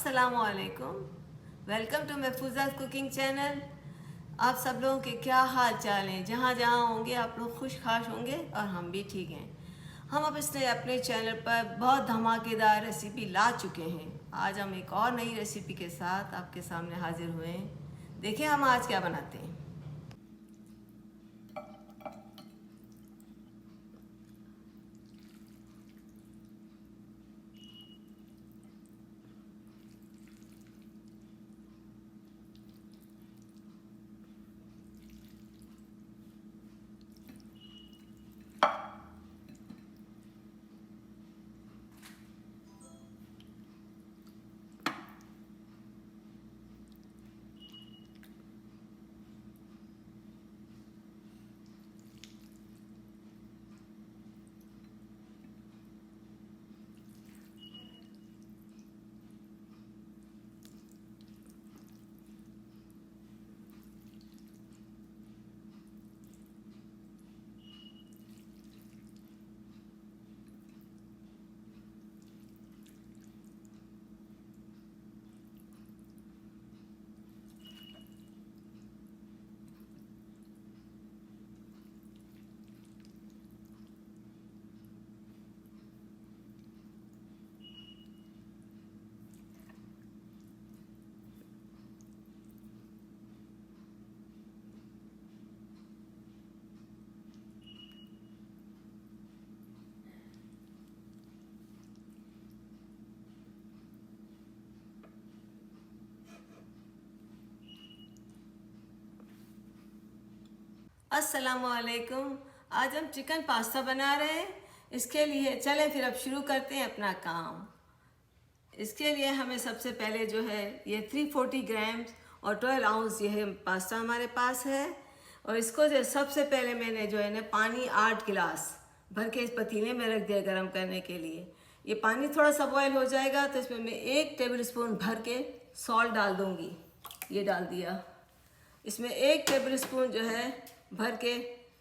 अस्सलामुअलैकुम। Welcome to Mahfoozat cooking channel. आप सब लोगों के क्या हाल चाल हैं? जहाँ जहाँ होंगे आप लोग खुशखाश होंगे और हम भी ठीक हैं। हम अब इसने अपने चैनल पर बहुत धमाकेदार रेसिपी ला चुके हैं। आज हम एक और नई रेसिपी के साथ आपके सामने हाजिर हुए हैं। देखिए हम आज क्या बनाते हैं। अस्सलामुअलैकुम। आज हम चिकन पास्ता बना रहे हैं। इसके लिए चलें फिर अब शुरू करते हैं अपना काम। इसके लिए हमें सबसे पहले जो है ये 340 ग्राम और 12 आउंस ये है पास्ता हमारे पास है। और इसको जो सबसे पहले मैंने जो है ना पानी 8 गिलास भर के इस पतीले में रख दिया गर्म करने के लिए। ये पानी थोड़ा सा बॉयल हो जाएगा तो इसमें मैं 1 टेबल स्पून भर के सॉल्ट डाल दूँगी। ये डाल दिया। इसमें 1 टेबल स्पून जो है भर के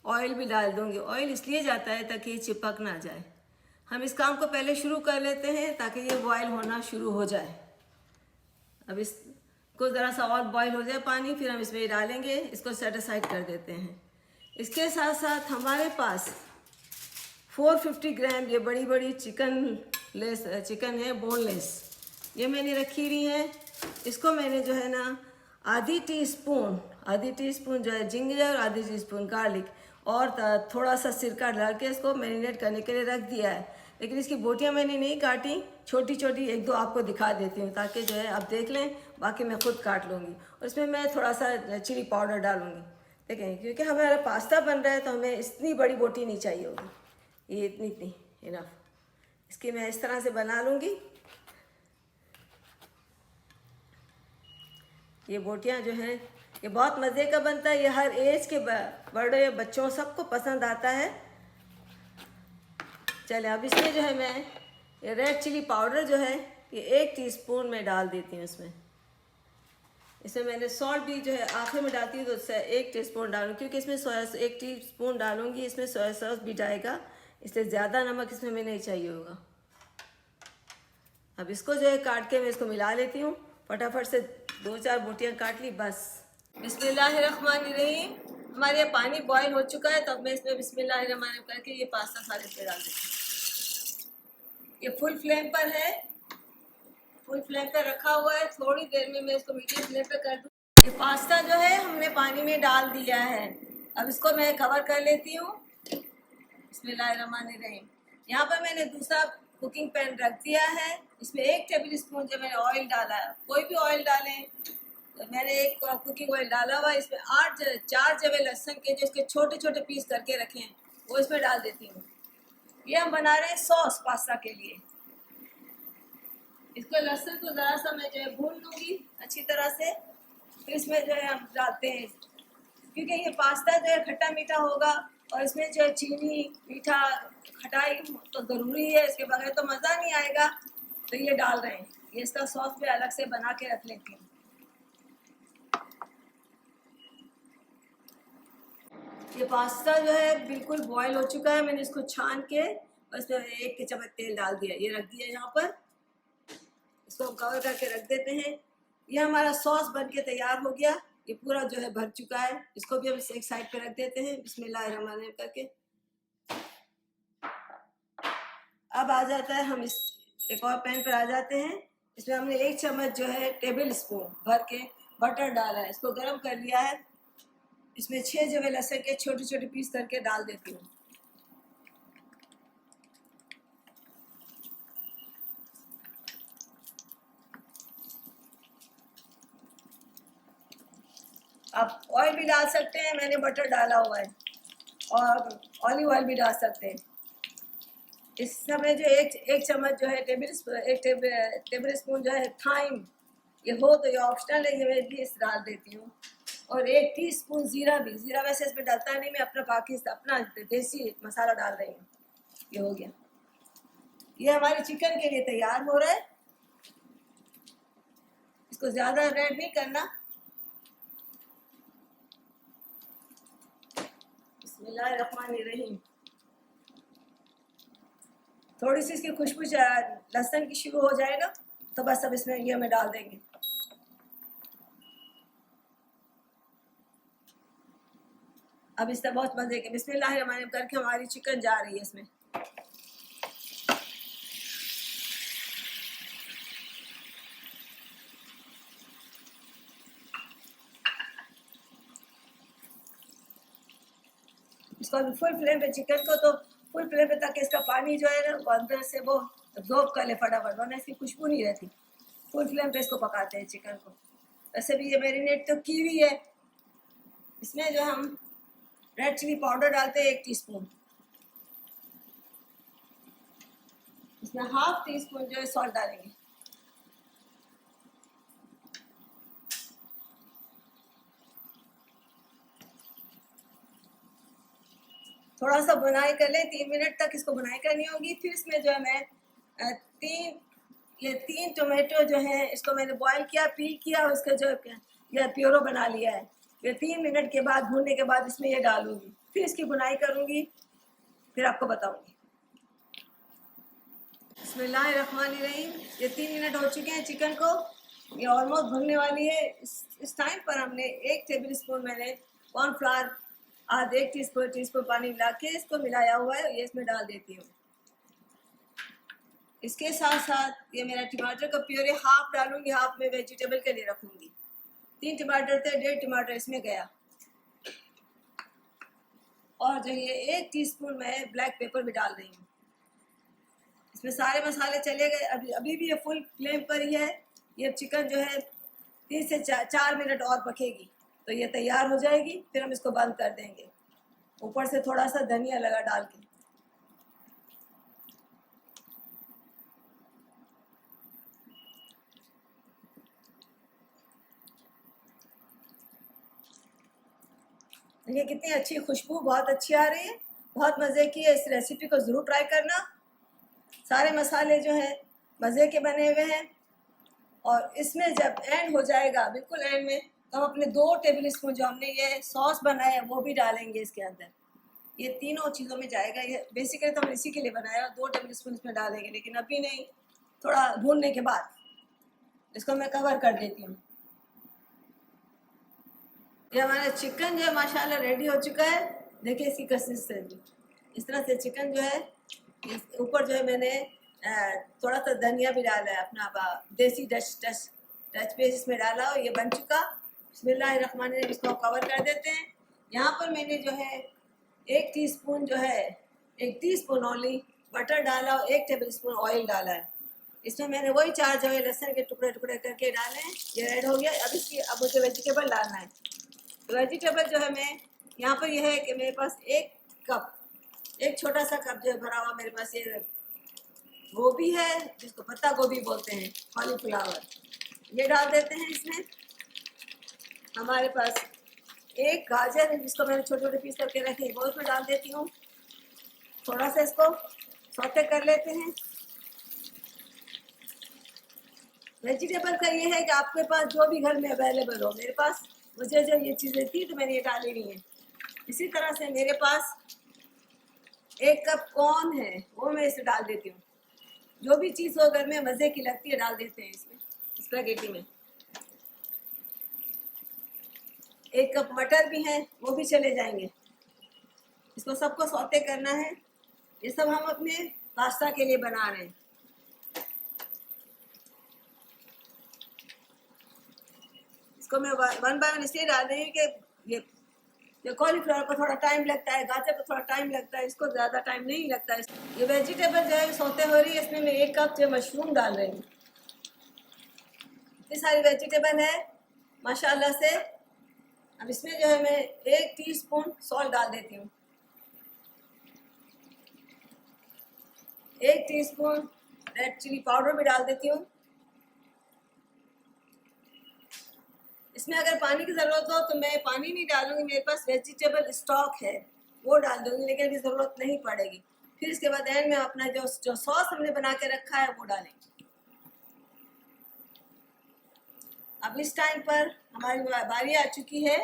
ऑयल भी डाल दूँगी। ऑयल इसलिए जाता है ताकि ये चिपक ना जाए। हम इस काम को पहले शुरू कर लेते हैं ताकि ये बॉयल होना शुरू हो जाए। अब इसको ज़रा सा और बॉयल हो जाए पानी, फिर हम इसमें डालेंगे। इसको सेट असाइड कर देते हैं। इसके साथ साथ हमारे पास 450 ग्राम ये बड़ी बड़ी चिकन है बोनलेस, ये मैंने रखी हुई है। इसको मैंने जो है ना आधी टी स्पून जो है जिंजर और आधी टी स्पून गार्लिक और थोड़ा सा सिरका डाल के इसको मैरिनेट करने के लिए रख दिया है। लेकिन इसकी बोटियां मैंने नहीं काटी, छोटी छोटी 1-2 आपको दिखा देती हूँ ताकि जो है आप देख लें, बाकी मैं खुद काट लूँगी। और इसमें मैं थोड़ा सा चिली पाउडर डालूँगी। देखें, क्योंकि हमारा पास्ता बन रहा है तो हमें इतनी बड़ी बोटी नहीं चाहिए होगी, ये इतनी इनफ। इसकी मैं इस तरह से बना लूँगी। ये बोटियाँ जो हैं ये बहुत मज़े का बनता है। ये हर एज के बड़े बच्चों सबको पसंद आता है। चले अब इसमें जो है मैं ये रेड चिली पाउडर जो है ये 1 टीस्पून में डाल देती हूँ। इसमें मैंने सॉल्ट भी जो है आखिर में डालती हूँ तो 1 टीस्पून डालूँ, क्योंकि इसमें 1 टीस्पून डालूँगी। इसमें सोया सॉस भी जाएगा, इसलिए ज़्यादा नमक इसमें हमें नहीं चाहिए होगा। अब इसको जो है काट के मैं इसको मिला लेती हूँ। फटाफट से 2-4 बोटियाँ काट ली बस। बिस्मिल्लाहिर्रहमानिर्रहीम। हमारे यहाँ पानी बॉयल हो चुका है तो अब मैं इसमें बिस्मिल्लाहिर्रहमानिर्रहीम करके ये पास्ता सारे पे डाल देती हूँ। ये फुल फ्लेम पर है, फुल फ्लेम पर रखा हुआ है। थोड़ी देर में मैं इसको मीडियम फ्लेम पर कर दूँ। ये पास्ता जो है हमने पानी में डाल दिया है। अब इसको मैं कवर कर लेती हूँ। बिस्मिल्लाहिर्रहमानिर्रहीम। यहाँ पर मैंने दूसरा कुकिंग पैन रख दिया है। इसमें 1 टेबल स्पून जो मैंने ऑयल डाला है, कोई भी ऑयल डालें। तो मैंने 1 कुकिंग ऑयल डाला हुआ है। इसमें 4 जवे लहसुन के जो इसके छोटे छोटे पीस करके रखे हैं वो इसमें डाल देती हूँ। ये हम बना रहे हैं सॉस पास्ता के लिए। इसको लहसुन को ज़रा सा मैं जो है भून लूँगी अच्छी तरह से। फिर इसमें जो है हम डालते हैं, क्योंकि ये पास्ता जो है खट्टा मीठा होगा और इसमें जो है चीनी मीठा खटाई तो ज़रूरी है, इसके बगैर तो मज़ा नहीं आएगा। तो ये डाल रहे हैं। ये इसका सॉस भी अलग से बना के रख लेती हूँ। ये पास्ता जो है बिल्कुल बॉयल हो चुका है। मैंने इसको छान के और इसमें 1 चम्मच तेल डाल दिया, ये रख दिया यहाँ पर। इसको हम कवर करके रख देते हैं। ये हमारा सॉस बन के तैयार हो गया, ये पूरा जो है भर चुका है। इसको भी हम एक साइड पे रख देते हैं बिस्मिल्लाहिर्रहमानिर्रहीम करके। अब आ जाता है, हम इस एक और पैन पर आ जाते हैं। इसमें हमने 1 चम्मच जो है टेबल स्पून भर के बटर डाला है, इसको गर्म कर लिया है। इसमें 6 जो है लहसुन के छोटे छोटे पीस करके डाल देती हूँ। आप ऑयल भी डाल सकते हैं, मैंने बटर डाला हुआ है, और ऑलिव ऑयल भी डाल सकते हैं। इस समय जो एक चम्मच जो है टेबल स्पून जो है थाइम, ये हो तो ये ऑप्शनल है, ये मैं भी इस डाल देती हूँ। और 1 टीस्पून जीरा भी, जीरा वैसे इसमें डालता नहीं, मैं अपना देसी मसाला डाल रही हूँ। ये हो गया, ये हमारे चिकन के लिए तैयार हो रहा है। इसको ज़्यादा रेड नहीं करना। बिस्मिल्लाहिर्रहमानिर्रहीम। थोड़ी सी इसकी खुशबू लहसुन की शुरू हो जाए ना, तो बस अब इसमें ये हमें डाल देंगे। अब इससे बहुत मजे के बिस्मिल्लाहिर्रहमानिर्रहीम करके हमारी चिकन जा रही है इसमें। इसको अभी फुल फ्लेम पे, चिकन को तो फुल फ्लेम पे, ताकि इसका पानी जो है ना वो अंदर से वो अब्जॉर्ब कर ले फटाफट, वरना इसकी खुशबू नहीं रहती। फुल फ्लेम पे इसको पकाते हैं चिकन को। वैसे भी ये मैरिनेट तो की हुई है। इसमें जो हम रेड चिली पाउडर डालते हैं 1 टीस्पून। इसमें ½ टीस्पून जो है सॉल्ट डालेंगे। थोड़ा सा बुनाई कर लें, 3 मिनट तक इसको बुनाई करनी होगी। फिर इसमें जो है मैं 3 टोमेटो जो है, इसको मैंने बॉईल किया, पील किया, उसका जो यह प्योरो बना लिया है। फिर 3 मिनट के बाद, भूनने के बाद इसमें ये डालूंगी, फिर इसकी बुनाई करूंगी, फिर आपको बताऊंगी। बिस्मिल्लाहिर्रहमानिर्रहीम। ये 3 मिनट हो चुके हैं चिकन को, ये ऑलमोस्ट भुनने वाली है। इस टाइम पर हमने 1 टेबल स्पून मैंने कॉर्नफ्लावर, आधा 1 टीस्पून पानी मिला के इसको मिलाया हुआ है, ये इसमें डाल देती हूँ। इसके साथ साथ ये मेरा टमाटर का प्योरे हाफ डालूंगी, हाफ में वेजिटेबल के लिए रखूंगी। 3 टमाटर थे, 1.5 टमाटर इसमें गया। और जो ये 1 टीस्पून मैं ब्लैक पेपर भी डाल रही हूँ। इसमें सारे मसाले चले गए। अभी भी ये फुल फ्लेम पर ही है। ये चिकन जो है 3 से 4 मिनट और पकेगी तो ये तैयार हो जाएगी। फिर हम इसको बंद कर देंगे, ऊपर से थोड़ा सा धनिया लगा डाल के। देखिए कितनी अच्छी खुशबू, बहुत अच्छी आ रही है, बहुत मज़े की है। इस रेसिपी को ज़रूर ट्राई करना। सारे मसाले जो हैं मज़े के बने हुए हैं। और इसमें जब एंड हो जाएगा, बिल्कुल एंड में, तो हम अपने 2 टेबल स्पून जो हमने ये सॉस बनाया है वो भी डालेंगे इसके अंदर। ये तीनों चीज़ों में जाएगा। ये बेसिकली तो हम इसी के लिए बनाया, 2 टेबल स्पून इसमें डालेंगे, लेकिन अभी नहीं, थोड़ा भूनने के बाद। इसको मैं कवर कर देती हूँ। ये हमारा चिकन जो है माशाल्लाह रेडी हो चुका है। देखिए इसकी कंसिस्टेंसी, इस तरह से चिकन जो है, ऊपर जो है मैंने थोड़ा सा धनिया भी डाला है, अपना देसी टच पेस्ट इसमें डाला और ये बन चुका। बिस्मिल्लाहिर्रहमानिर्रहीम। इसको कवर कर देते हैं। यहाँ पर मैंने जो है 1 टीस्पून जो है, 1 टीस्पून ओनली बटर डाला और 1 टेबल स्पून ऑयल डाला है। इसमें मैंने वही 4 जो है लहसुन के टुकड़े टुकड़े करके डाले हैं। ये रेड हो गया। अब मुझे वेजिटेबल डालना है। तो वेजिटेबल जो है, मैं यहाँ पर यह है कि मेरे पास 1 कप, एक छोटा सा कप जो है भरा हुआ मेरे पास ये गोभी है, जिसको पत्ता गोभी बोलते हैं, कॉलीफ्लावर, ये डाल देते हैं इसमें। हमारे पास 1 गाजर है, जिसको मैंने छोटे छोटे पीस करके रखे हैं, वो इसमें डाल देती हूँ। थोड़ा सा इसको सौते कर लेते हैं। वेजिटेबल का ये है कि आपके पास जो भी घर में अवेलेबल हो, मेरे पास मुझे जो ये चीज़ें थी तो मैंने ये डाली नहीं है। इसी तरह से मेरे पास 1 कप कॉर्न है, वो मैं इसे डाल देती हूँ। जो भी चीज़ हो घर में मज़े की लगती है डाल देते हैं इसमें। स्पैगेटी में। 1 कप मटर भी है, वो भी चले जाएंगे। इसको सबको सौते करना है। ये सब हम अपने पास्ता के लिए बना रहे हैं। इसको मैं 1 बाय 1 इसलिए डाल रही हूँ कि ये कॉलीफ्लावर को थोड़ा टाइम लगता है, गाजर को थोड़ा टाइम लगता है, इसको ज़्यादा टाइम नहीं लगता है। ये वेजिटेबल जो है सौते हो रही है, इसमें मैं 1 कप जो मशरूम डाल रही हूँ। इतनी सारी वेजिटेबल है माशाल्लाह से। अब इसमें जो है मैं 1 टीस्पून सॉल्ट डाल देती हूँ, 1 टीस्पून रेड चिली पाउडर भी डाल देती हूँ। इसमें अगर पानी की ज़रूरत हो तो मैं पानी नहीं डालूंगी, मेरे पास वेजिटेबल स्टॉक है वो डाल दूंगी, लेकिन अभी ज़रूरत नहीं पड़ेगी। फिर इसके बाद एंड में अपना जो सॉस हमने बना के रखा है वो डालेंगे। अब इस टाइम पर हमारी बारी आ चुकी है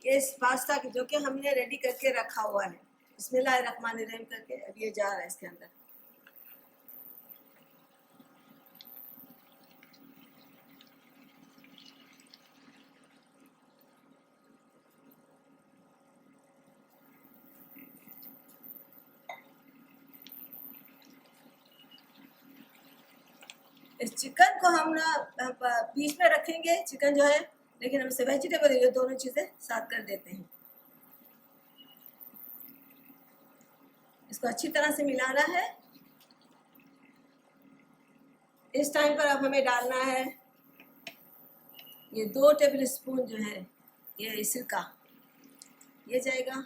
इस पास्ता की, जो कि हमने रेडी करके रखा हुआ है। बिस्मिल्लाहिर्रहमानिर्रहीम करके अब ये जा रहा है इसके अंदर। इस चिकन को हम ना बीच में रखेंगे, चिकन जो है, लेकिन हम इसे वेजिटेबल ये दोनों चीज़ें साथ कर देते हैं। इसको अच्छी तरह से मिलाना है। इस टाइम पर अब हमें डालना है ये 2 टेबल स्पून जो है ये सिरका, ये जाएगा।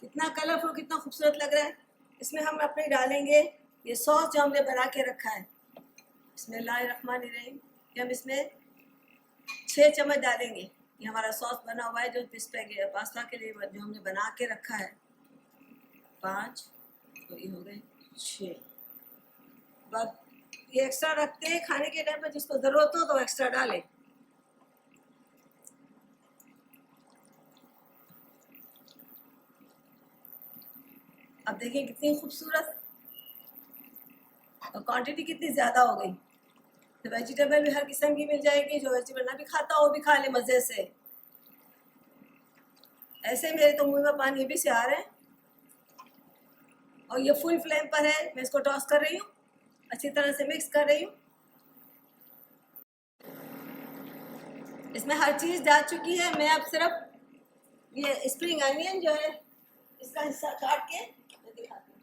कितना कलरफुल, कितना खूबसूरत लग रहा है। इसमें हम अपने डालेंगे ये सॉस जो हमने बना के रखा है। बिस्मिल्लाहिर्रहमानिर्रहीम। कि हम इसमें 6 चम्मच डालेंगे। ये हमारा सॉस बना हुआ है जो पास्ता के लिए जो हमने बना के रखा है। 5 तो ये हो गए 6। बस ये एक्स्ट्रा रखते हैं खाने के टाइम पर, जिसको ज़रूरत हो तो एक्स्ट्रा डालें। अब देखिए कितनी खूबसूरत और क्वांटिटी कितनी ज़्यादा हो गई। तो वेजिटेबल भी हर किस्म की मिल जाएगी, जो वेजिटेबल ना भी खाता हो वो भी खा ले मज़े से। ऐसे मेरे तो मुंह में पानी भी से आ रहे हैं। और ये फुल फ्लेम पर है, मैं इसको टॉस कर रही हूँ, अच्छी तरह से मिक्स कर रही हूँ। इसमें हर चीज़ जा चुकी है। मैं अब सिर्फ ये स्प्रिंग अनियन जो है इसका हिस्सा काट के मैं दिखाती हूँ।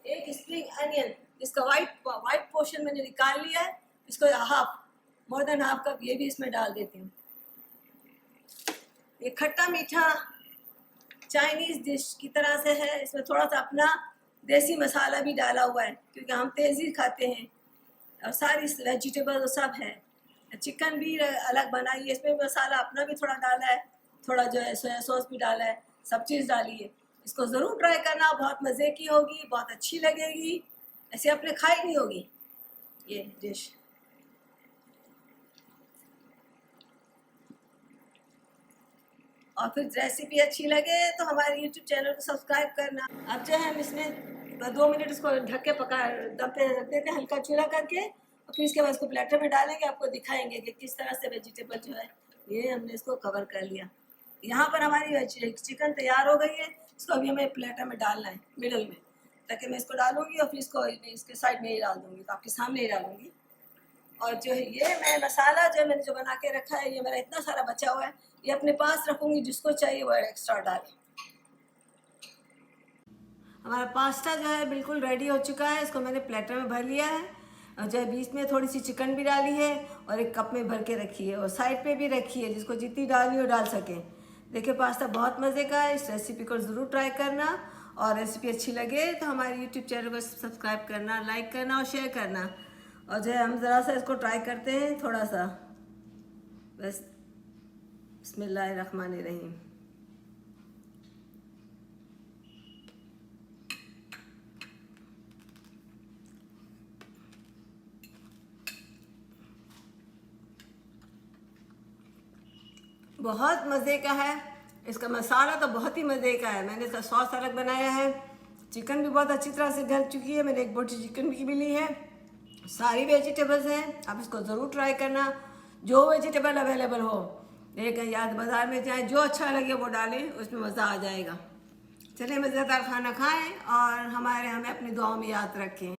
एक स्प्रिंग अनियन, इसका वाइट पोर्शन मैंने निकाल लिया है। इसको मोर देन हाफ कप ये भी इसमें डाल देती हूँ। ये खट्टा मीठा चाइनीज़ डिश की तरह से है। इसमें थोड़ा सा अपना देसी मसाला भी डाला हुआ है, क्योंकि हम तेज़ी खाते हैं और सारी वेजिटेबल सब है। चिकन भी अलग बनाई है, इसमें मसाला अपना भी थोड़ा डाला है, थोड़ा जो है सोया सॉस भी डाला है, सब चीज़ डाली है। इसको ज़रूर ट्राई करना, बहुत मज़े की होगी, बहुत अच्छी लगेगी, ऐसे आपने खाई नहीं होगी ये डिश। और फिर रेसिपी अच्छी लगे तो हमारे YouTube चैनल को सब्सक्राइब करना। अब जो है हम इसमें 2 मिनट इसको ढक के दम पे रख देते हैं, हल्का चूल्हा करके। और फिर इसके बाद इसको प्लेटर में डालेंगे, आपको दिखाएंगे कि किस तरह से वेजिटेबल जो है ये हमने इसको कवर कर लिया। यहाँ पर हमारी चिकन तैयार हो गई है। इसको अभी हमें प्लेटर में डालना है मिडल में, ताकि मैं इसको डालूंगी और फिर इसको इसके साइड में ही डाल दूँगी, तो आपके सामने ही डालूँगी। और जो है ये मैं मसाला जो मैंने जो बना के रखा है, ये मेरा इतना सारा बचा हुआ है, ये अपने पास रखूँगी, जिसको चाहिए वो एक्स्ट्रा डालें। हमारा पास्ता जो है बिल्कुल रेडी हो चुका है। इसको मैंने प्लेटर में भर लिया है और जो है बीच में थोड़ी सी चिकन भी डाली है और एक कप में भर के रखी है और साइड पे भी रखी है, जिसको जितनी डालनी हो डाल सकें। देखिए पास्ता बहुत मज़े का है। इस रेसिपी को ज़रूर ट्राई करना, और रेसिपी अच्छी लगे तो हमारे यूट्यूब चैनल को सब्सक्राइब करना, लाइक करना और शेयर करना। और जो है हम ज़रा सा इसको ट्राई करते हैं थोड़ा सा, बस। बिस्मिल्लाहिर्रहमानिर्रहीम। बहुत मज़े का है। इसका मसाला तो बहुत ही मज़े का है। मैंने इसका सॉस अलग बनाया है, चिकन भी बहुत अच्छी तरह से गल चुकी है, मैंने एक बोटी चिकन भी ली है, सारी वेजिटेबल्स हैं, आप इसको ज़रूर ट्राई करना। जो वेजिटेबल अवेलेबल हो लेकिन याद बाज़ार में जाए, जो अच्छा लगे वो डालें, उसमें मज़ा आ जाएगा। चलिए मज़ेदार खाना खाएं और हमें अपनी दुआओं में याद रखें।